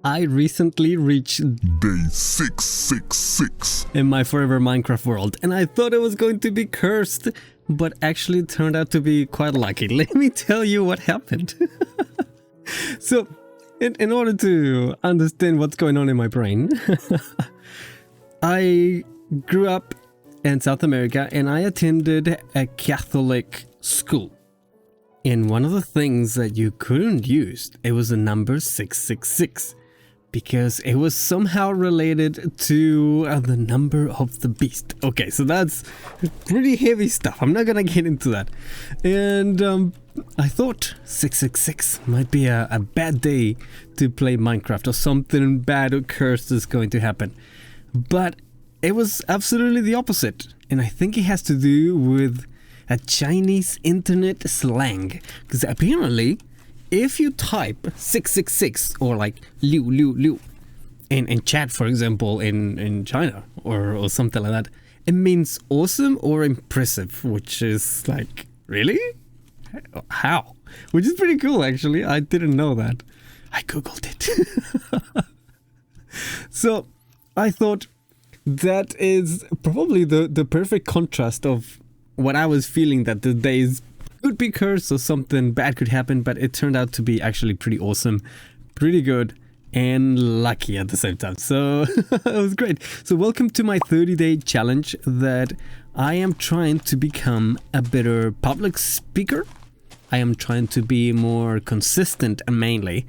I recently reached Day 666 in my forever Minecraft world, and I thought it was going to be cursed, but actually it turned out to be quite lucky. Let me tell you what happened. So, in order to understand what's going on in my brain, I grew up in South America and I attended a Catholic school. And one of the things that you couldn't use, it was the number 666. Because it was somehow related to the number of the beast. Okay, so that's pretty heavy stuff. I'm not gonna get into that. And I thought 666 might be a bad day to play Minecraft, or something bad or cursed is going to happen. But it was absolutely the opposite. And I think it has to do with a Chinese internet slang. Because apparently, if you type 666 or like liu liu liu in chat, for example, in China or something like that, it means awesome or impressive, which is like, really? How? Which is pretty cool, actually. I didn't know that. I googled it. So I thought that is probably the perfect contrast of what I was feeling, that the days could be cursed or something bad could happen, but it turned out to be actually pretty awesome, pretty good, and lucky at the same time. So it was great. So welcome to my 30-day challenge that I am trying to become a better public speaker. I am trying to be more consistent, mainly,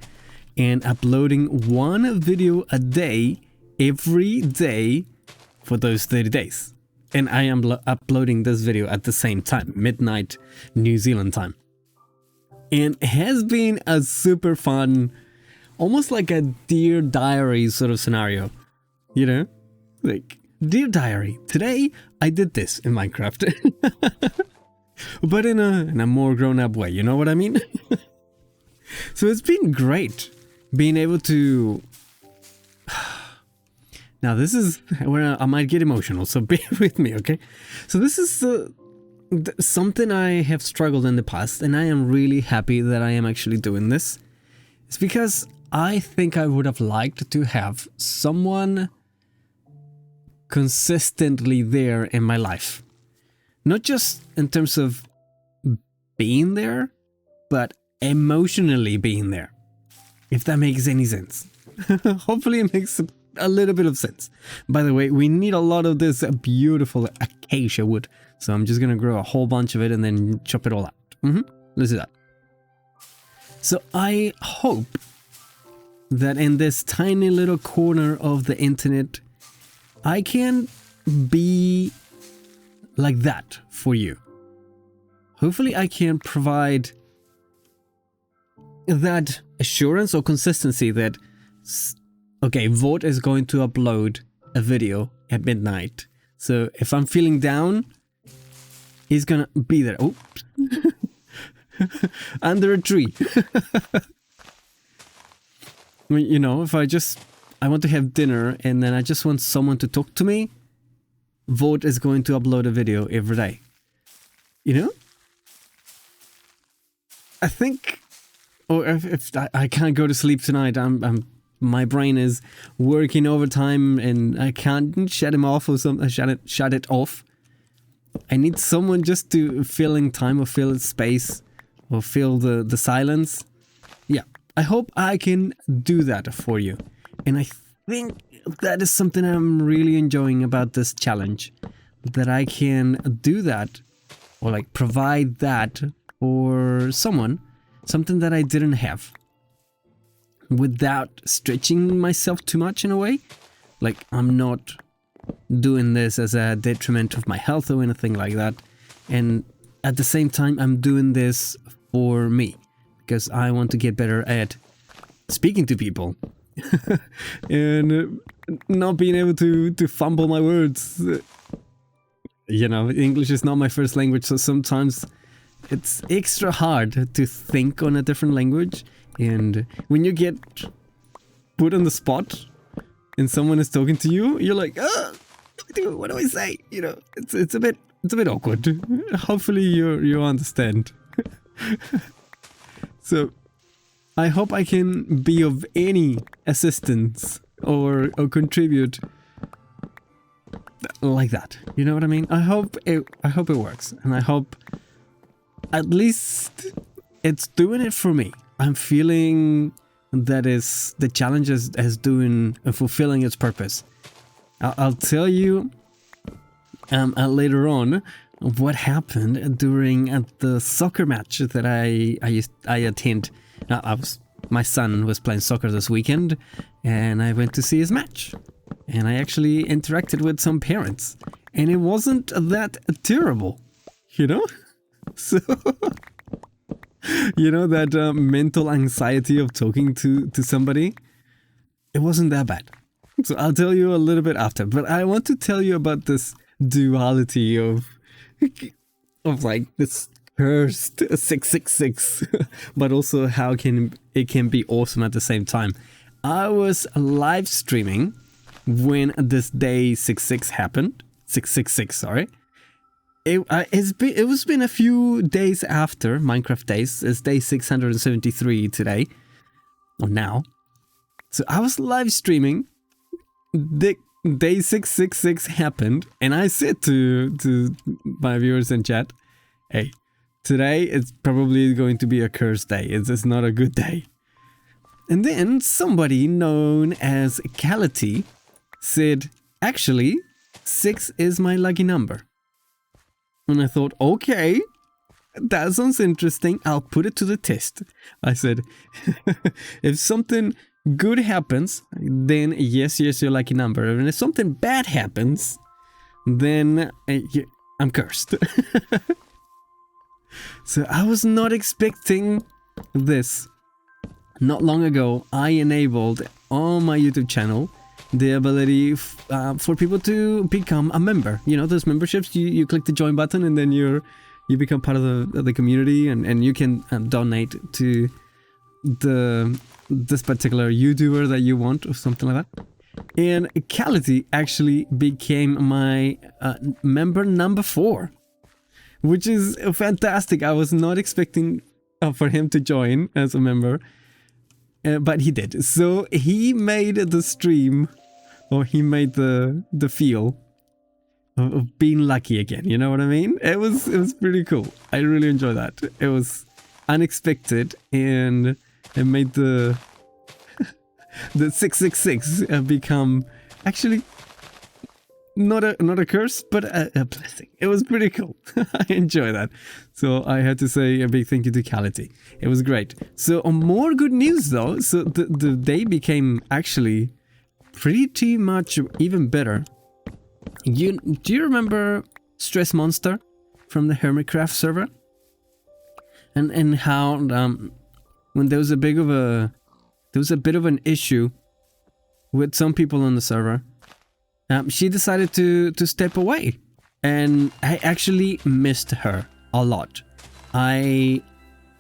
and uploading one video a day every day for those 30 days. And I am uploading this video at the same time, midnight New Zealand time. And it has been a super fun, almost like a Dear Diary sort of scenario. You know? Like, Dear Diary, today I did this in Minecraft. But in a more grown-up way, you know what I mean? So it's been great being able to... Now this is where I might get emotional, so bear with me, okay? So this is something I have struggled in the past, and I am really happy that I am actually doing this. It's because I think I would have liked to have someone consistently there in my life. Not just in terms of being there, but emotionally being there. If that makes any sense. Hopefully it makes a little bit of sense. By the way, we need a lot of this beautiful acacia wood, so I'm just gonna grow a whole bunch of it and then chop it all out. Let's do that. So I hope that in this tiny little corner of the internet, I can be like that for you. Hopefully I can provide that assurance or consistency that okay, Vought is going to upload a video at midnight. So if I'm feeling down, he's gonna be there. Oops. Under a tree. You know, if I want to have dinner and then I just want someone to talk to me, Vought is going to upload a video every day. You know? I think, or if I can't go to sleep tonight, my brain is working overtime and I can't shut him off or something. Shut it off. I need someone just to fill in time or fill space or fill the silence. Yeah, I hope I can do that for you. And I think that is something I'm really enjoying about this challenge. That I can do that or like provide that for someone. Something that I didn't have. Without stretching myself too much in a way. Like, I'm not doing this as a detriment of my health or anything like that. And at the same time, I'm doing this for me. Because I want to get better at speaking to people. And not being able to fumble my words. You know, English is not my first language, so sometimes it's extra hard to think on a different language. And when you get put on the spot and someone is talking to you, you're like, oh, what do I say? You know, it's a bit awkward. Hopefully you understand. So I hope I can be of any assistance or contribute like that. You know what I mean? I hope it works, and I hope at least it's doing it for me. I'm feeling that is the challenge is doing fulfilling its purpose. I'll tell you later on what happened during the soccer match that I attend. My son was playing soccer this weekend, and I went to see his match, and I actually interacted with some parents, and it wasn't that terrible, you know. So you know that mental anxiety of talking to somebody, it wasn't that bad. So I'll tell you a little bit after, but I want to tell you about this duality of like this cursed 666, but also how it can be awesome at the same time. I was live streaming when this day 666, sorry. It's been a few days after Minecraft days. It's day 673 today, or now. So I was live streaming. The day 666 happened, and I said to my viewers in chat, "Hey, today it's probably going to be a cursed day. It's not a good day." And then somebody known as Kality said, "Actually, 6 is my lucky number." And I thought, okay, that sounds interesting. I'll put it to the test. I said, if something good happens, then yes, your lucky number. And if something bad happens, then I'm cursed. So I was not expecting this. Not long ago, I enabled on my YouTube channel the ability for people to become a member. You know, those memberships, you click the join button, and then you become part of the community, and you can donate to this particular YouTuber that you want, or something like that. And Kality actually became my member number 4, which is fantastic. I was not expecting for him to join as a member, but he did. So he made the stream, or he made the feel of being lucky again. You know what I mean? It was pretty cool. I really enjoyed that. It was unexpected, and it made the 666 become actually not a curse, but a blessing. It was pretty cool. I enjoy that. So I had to say a big thank you to Kality. It was great. So on more good news though, so the day became actually pretty much even better. Do you remember StressMonster from the Hermitcraft server? And how when there was a bit of an issue with some people on the server, she decided to step away, and I actually missed her a lot. I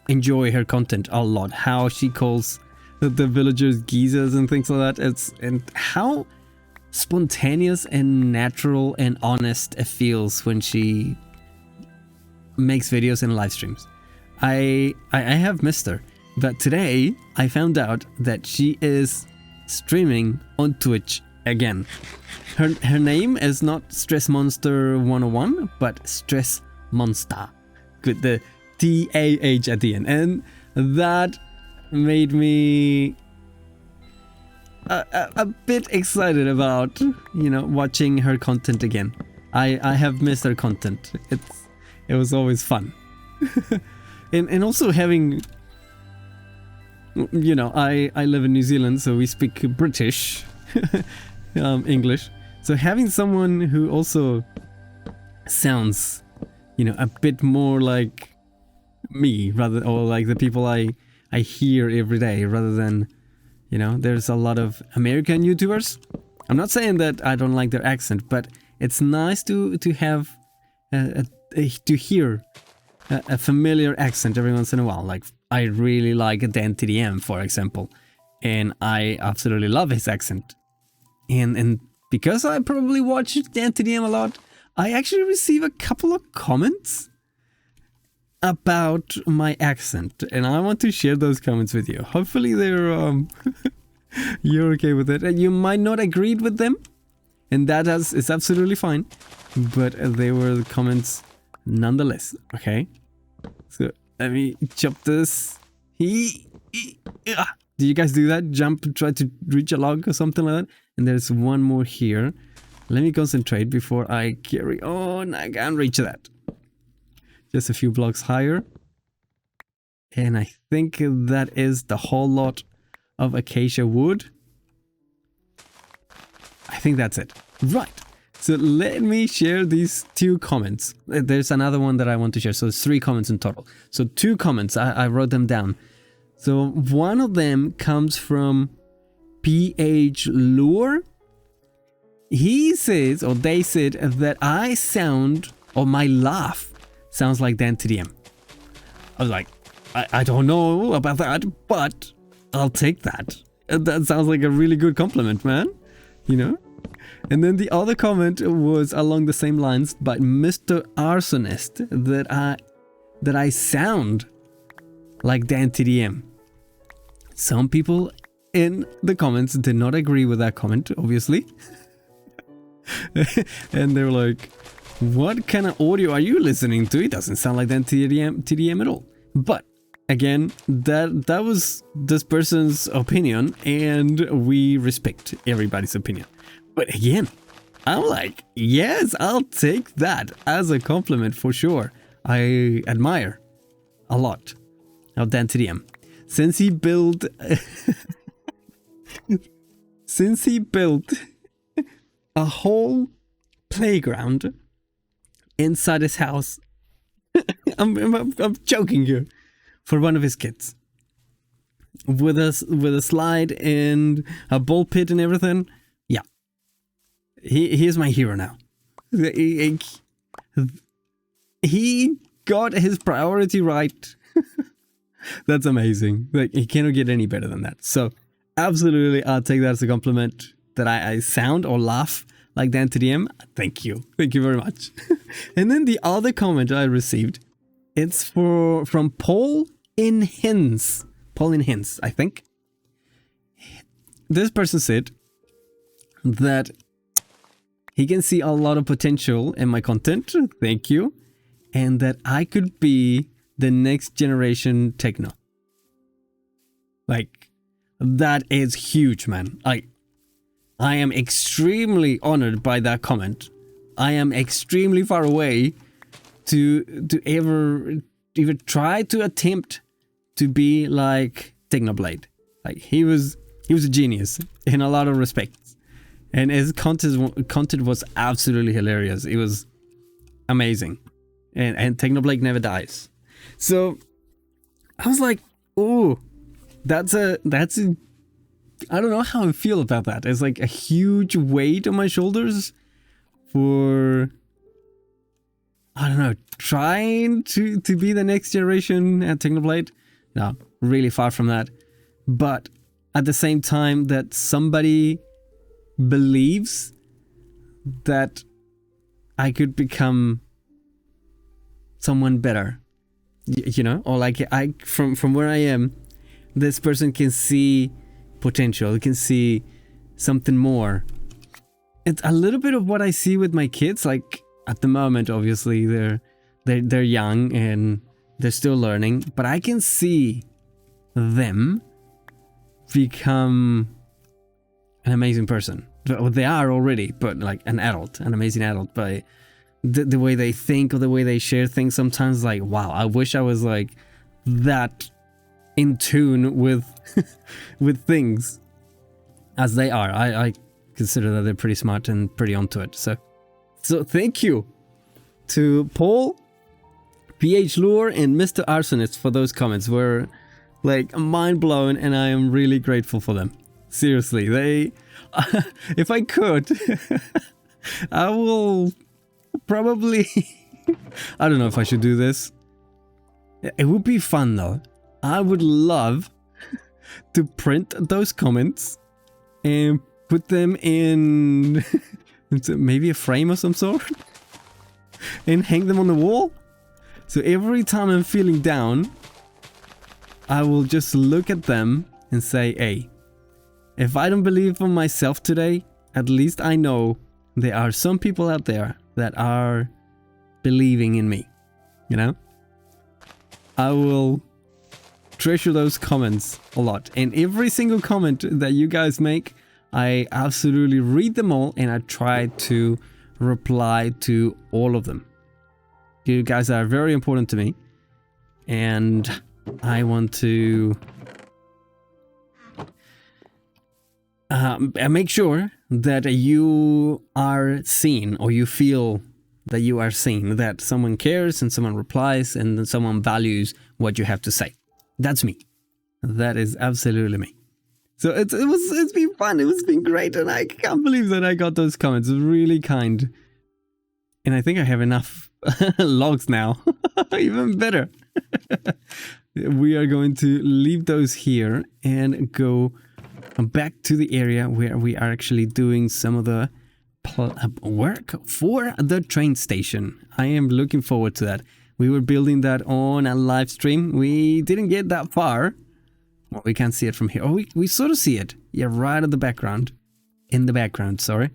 enjoy her content a lot. How she calls the villagers geezers and things like that. And how spontaneous and natural and honest it feels when she makes videos and live streams. I have missed her, but today I found out that she is streaming on Twitch again. Her name is not StressMonster 101, but StressMonstah, with the TAH at the end, and that made me a bit excited about, you know, watching her content again. I have missed her content. It was always fun. and also having, you know, I live in New Zealand, so we speak British English. So having someone who also sounds, you know, a bit more like me, or like the people I hear every day, rather than, you know, there's a lot of American YouTubers. I'm not saying that I don't like their accent, but it's nice to have to hear a familiar accent every once in a while. Like, I really like Dan TDM, for example, and I absolutely love his accent. And because I probably watch Dan TDM a lot, I actually receive a couple of comments about my accent, and I want to share those comments with you. Hopefully they're you're okay with it, and you might not agree with them, and it's absolutely fine, but they were the comments nonetheless. Okay, so let me chop this. Do you guys do that? Jump, try to reach a log or something like that? And there's one more here. Let me concentrate before I carry on. I can't reach that. Just a few blocks higher. And I think that is the whole lot of acacia wood. I think that's it. Right. So let me share these 2 comments. There's another one that I want to share. So there's 3 comments in total. So 2 comments. I wrote them down. So one of them comes from PH Lure. He says, or they said, that I sound, or my laugh sounds like Dan TDM. I was like, I don't know about that, but I'll take that. That sounds like a really good compliment, man. You know? And then the other comment was along the same lines by Mr. Arsonist, that I sound like Dan TDM. Some people in the comments did not agree with that comment, obviously. And they're like, what kind of audio are you listening to? It doesn't sound like Dan TDM at all. But again, that was this person's opinion, and we respect everybody's opinion. But again, I'm like, yes, I'll take that as a compliment for sure. I admire a lot of Dan TDM. Since he built a whole playground inside his house. I'm joking here, for one of his kids, with a slide and a ball pit and everything. Yeah, he is my hero now. He got his priority right. That's amazing. Like, he cannot get any better than that. So absolutely, I'll take that as a compliment, that I sound or laugh like Dan TDM. Thank you very much. And then the other comment I received, it's from Paul in Hens, I think. This person said that he can see a lot of potential in my content. Thank you. And that I could be the next generation techno. Like, that is huge, man. I am extremely honored by that comment. I am extremely far away to ever even try to attempt to be like Technoblade. Like, he was a genius in a lot of respects, and his content was absolutely hilarious. It was amazing, and Technoblade never dies. So I was like, oh, that's a I don't know how I feel about that. It's like a huge weight on my shoulders for, I don't know, trying to be the next generation at Technoblade. No, really far from that. But at the same time, that somebody believes that I could become someone better, you know, or like from where I am, this person can see potential, can see something more. It's a little bit of what I see with my kids. Like, at the moment, obviously they're young and they're still learning, but I can see them become an amazing person. They are already, but like an amazing adult by the way they think or the way they share things. Sometimes, like, wow, I wish I was like that in tune with with things as they are. I consider that they're pretty smart and pretty onto it. So thank you to Paul, PH Lure, and Mr. Arsonist for those comments. Were like mind blown, and I am really grateful for them. Seriously, they if I could I will probably I don't know if I should do this. It would be fun though. I would love to print those comments and put them in maybe a frame of some sort and hang them on the wall. So every time I'm feeling down, I will just look at them and say, hey, if I don't believe in myself today, at least I know there are some people out there that are believing in me, you know? I will treasure those comments a lot. And every single comment that you guys make, I absolutely read them all and I try to reply to all of them. You guys are very important to me. And I want to make sure that you are seen, or you feel that you are seen, that someone cares and someone replies and then someone values what you have to say. That's me. That is absolutely me. So it's been fun. It's been great, and I can't believe that I got those comments. It's really kind. And I think I have enough logs now. Even better. We are going to leave those here and go back to the area where we are actually doing some of the work for the train station. I am looking forward to that. We were building that on a live stream. We didn't get that far. Well, we can't see it from here. Oh, we sort of see it. Yeah, right at the background. In the background, sorry.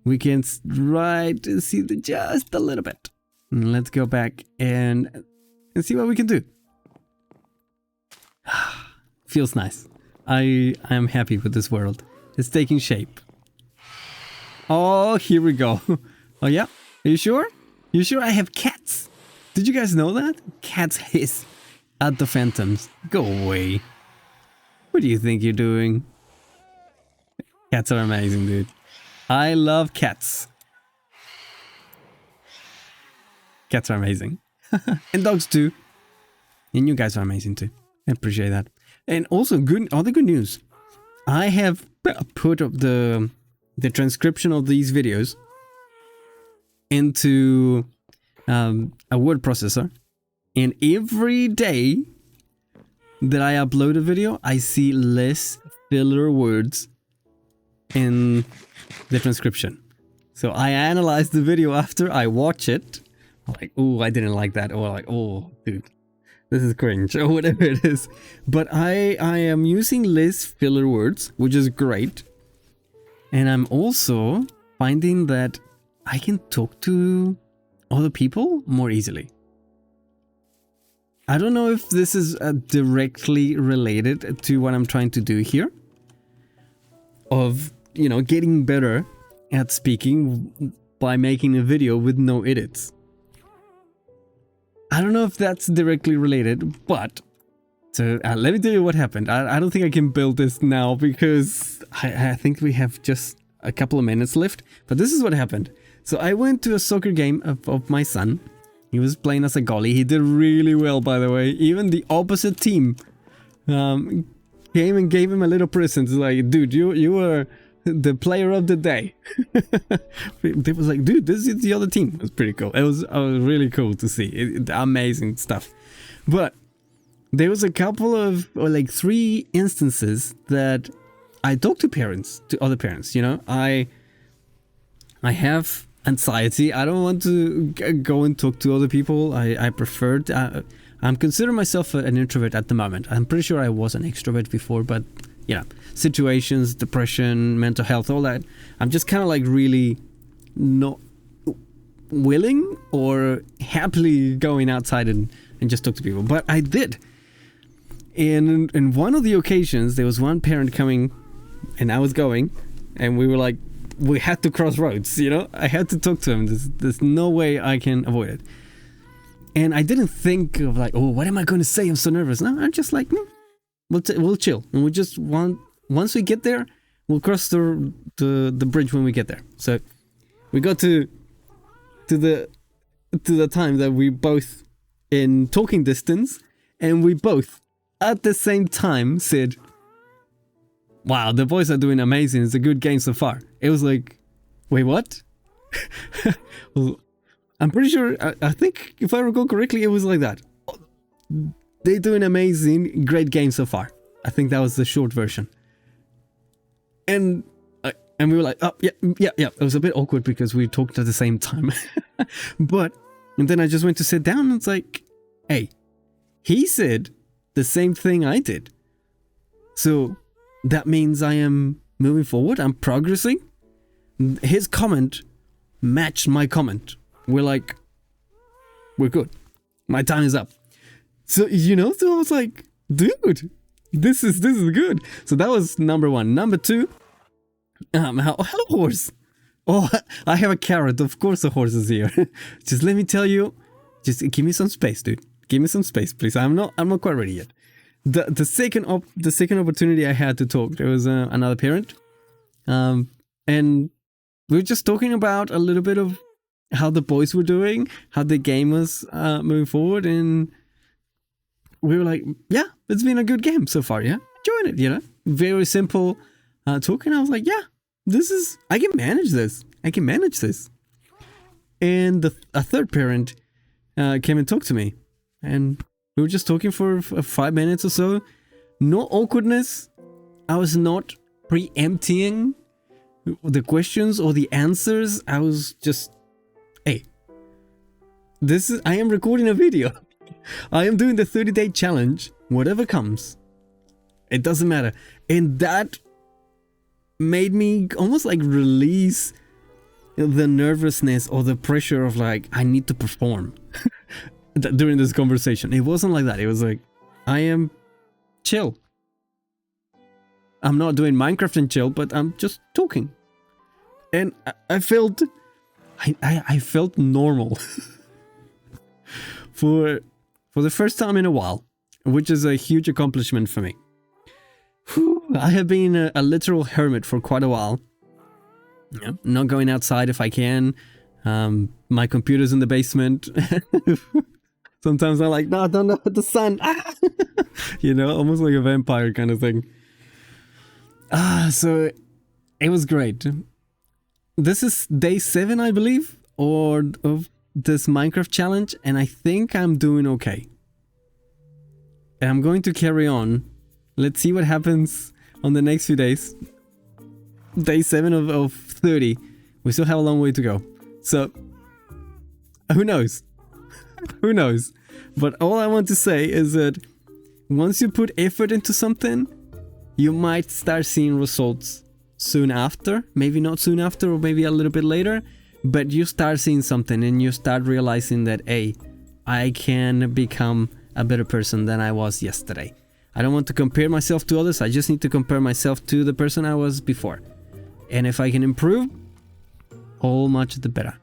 We can see just a little bit. And let's go back and see what we can do. Feels nice. I am happy with this world. It's taking shape. Oh, here we go. Oh yeah? Are you sure? You sure I have cats? Did you guys know that? Cats hiss at the phantoms. Go away. What do you think you're doing? Cats are amazing, dude. I love cats. Cats are amazing. And dogs too. And you guys are amazing too. I appreciate that. And also, other good news. I have put up the transcription of these videos into a word processor, and every day that I upload a video, I see less filler words in the transcription. So I analyze the video after I watch it. Like, oh, I didn't like that. Or like, oh, dude, this is cringe, or whatever it is. But I am using less filler words, which is great. And I'm also finding that I can talk to other people more easily. I don't know if this is directly related to what I'm trying to do here. Of, you know, getting better at speaking by making a video with no edits. I don't know if that's directly related, but so let me tell you what happened. I don't think I can build this now because I think we have just a couple of minutes left. But this is what happened. So I went to a soccer game of my son. He was playing as a goalie. He did really well, by the way. Even the opposite team came and gave him a little present. It's like, dude, you were the player of the day. They was like, dude, this is the other team. It was pretty cool. It was really cool to see. Amazing stuff. But there was a couple of, or like 3 instances that I talked to other parents, you know. I have anxiety. I don't want to go and talk to other people. I prefer I'm considering myself an introvert at the moment. I'm pretty sure I was an extrovert before, but you know, situations, depression, mental health, all that. I'm just kind of like really not willing or happily going outside and just talk to people. But I did. In one of the occasions, there was one parent coming and I was going, and we were like, we had to cross roads, you know? I had to talk to him. There's no way I can avoid it. And I didn't think of like, oh, what am I going to say? I'm so nervous. No, I'm just like, we'll chill. And we just once we get there, we'll cross the bridge when we get there. So we got to the time that we both in talking distance, and we both at the same time said, wow, the boys are doing amazing. It's a good game so far. It was like, wait, what? Well, I'm pretty sure, I think if I recall correctly, it was like that. They're doing amazing, great game so far. I think that was the short version. And we were like, oh, yeah. It was a bit awkward because we talked at the same time. But And then I just went to sit down and it's like, hey, he said the same thing I did. So that means I am moving forward. I'm progressing. His comment matched my comment. We're good. My time is up. So, so I was like, dude, this is good. So that was number one. Number two, hello horse. Oh, I have a carrot. Of course the horse is here. Just let me tell you, just give me some space, dude. Give me some space, please. I'm not quite ready yet. The second opportunity I had to talk, there was another parent. And we were just talking about a little bit of how the boys were doing, how the game was moving forward, and we were like, yeah, it's been a good game so far, yeah? Enjoying it, Very simple talking. I was like, yeah, I can manage this. And a third parent came and talked to me, and we were just talking for 5 minutes or so. No awkwardness. I was not preempting the questions or the answers. I was just, hey, I am recording a video. I am doing the 30-day challenge. Whatever comes, it doesn't matter. And that made me almost like release the nervousness or the pressure of like, I need to perform during this conversation. It wasn't like that. It was like, I am chill. I'm not doing Minecraft and chill, but I'm just talking. And I felt normal for the first time in a while, which is a huge accomplishment for me. I have been a literal hermit for quite a while. Yeah, not going outside if I can. My computer's in the basement. Sometimes I'm like, no, don't look at the sun. Almost like a vampire kind of thing. So it was great. This is day 7, I believe, of this Minecraft challenge, and I think I'm doing okay. And I'm going to carry on. Let's see what happens on the next few days. Day 7 of 30. We still have a long way to go. So, who knows? Who knows? But all I want to say is that once you put effort into something, you might start seeing results soon after. Maybe not soon after, or maybe a little bit later. But you start seeing something and you start realizing that, hey, I can become a better person than I was yesterday. I don't want to compare myself to others. I just need to compare myself to the person I was before. And if I can improve, all much the better.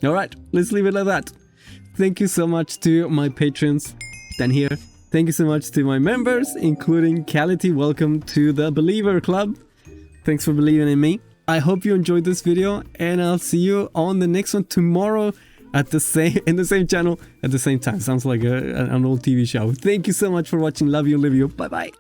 Alright, let's leave it like that. Thank you so much to my patrons down here. Thank you so much to my members, including Kality. Welcome to the Believer Club. Thanks for believing in me. I hope you enjoyed this video, and I'll see you on the next one tomorrow in the same channel at the same time. Sounds like an old TV show. Thank you so much for watching. Love you, live you. Bye bye.